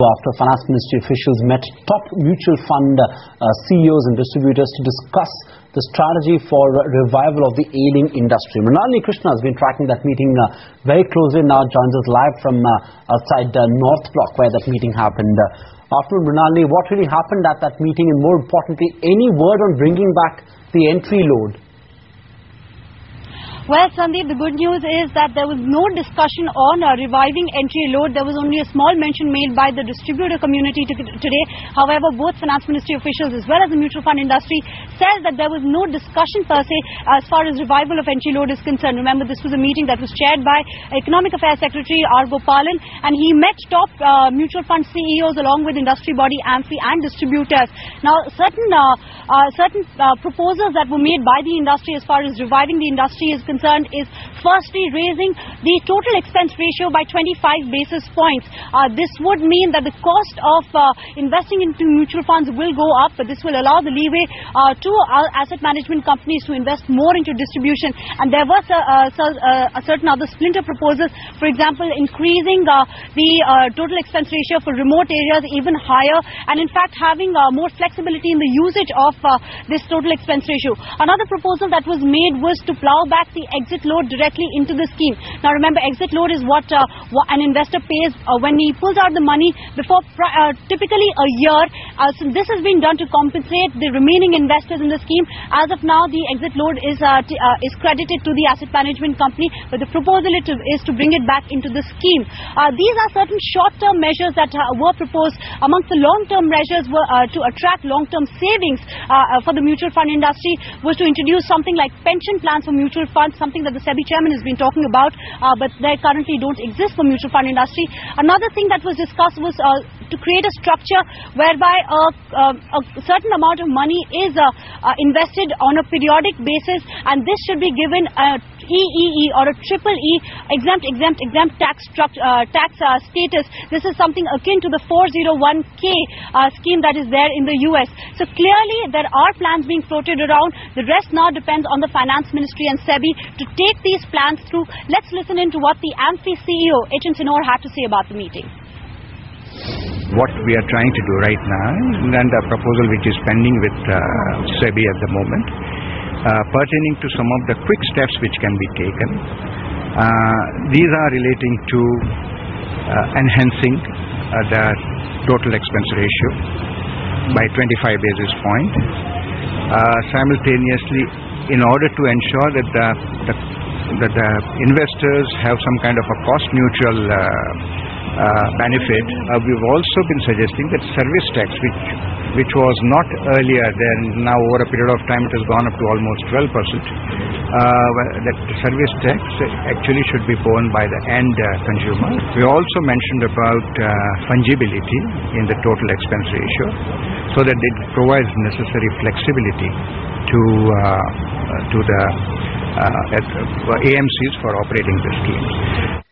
After Finance Ministry officials met top mutual fund CEOs and distributors to discuss the strategy for revival of the ailing industry. Mrinalini Krishna has been tracking that meeting very closely, now joins us live from outside North Block where that meeting happened. Afternoon, Mrinalini, what really happened at that meeting, and more importantly, any word on bringing back the entry load? Well, Sandeep, the good news is that there was no discussion on reviving entry load. There was only a small mention made by the distributor community today. However, both Finance Ministry officials as well as the mutual fund industry said that there was no discussion per se as far as revival of entry load is concerned. Remember, this was a meeting that was chaired by Economic Affairs Secretary R. Gopalan, and he met top mutual fund CEOs along with industry body AMFI and distributors. Now, certain proposals that were made by the industry as far as reviving the industry is concerned is firstly raising the total expense ratio by 25 basis points. This would mean that the cost of investing into mutual funds will go up, but this will allow the leeway to asset management companies to invest more into distribution. And there were certain other splinter proposals, for example, increasing the total expense ratio for remote areas even higher, and in fact having more flexibility in the usage of this total expense ratio. Another proposal that was made was to plow back the exit load directly into the scheme. Now remember, exit load is what an investor pays when he pulls out the money before typically a year. So this has been done to compensate the remaining investors in the scheme. As of now, the exit load is credited to the asset management company, but the proposal is to bring it back into the scheme. These are certain short-term measures that were proposed. Amongst the long-term measures were to attract long-term savings for the mutual fund industry, was to introduce something like pension plans for mutual funds, something that the SEBI chairman has been talking about, but they currently don't exist for mutual fund industry. Another thing that was discussed was to create a structure whereby a certain amount of money is invested on a periodic basis, and this should be given a EEE or a triple E exempt tax status. This is something akin to the 401k scheme that is there in the US. So clearly there are plans being floated around. The rest now depends on the Finance Ministry and SEBI to take these plans through. Let's listen into what the AMFI CEO H.N. Sinor had to say about the meeting. What we are trying to do right now, and the proposal which is pending with SEBI at the moment, pertaining to some of the quick steps which can be taken. These are relating to enhancing the total expense ratio by 25 basis points. Simultaneously, in order to ensure that the investors have some kind of a cost neutral benefit, we've also been suggesting that service tax, which was not earlier there, now over a period of time it has gone up to almost 12%, that service tax actually should be borne by the end consumer. We also mentioned about fungibility in the total expense ratio, so that it provides necessary flexibility to the AMCs for operating the schemes.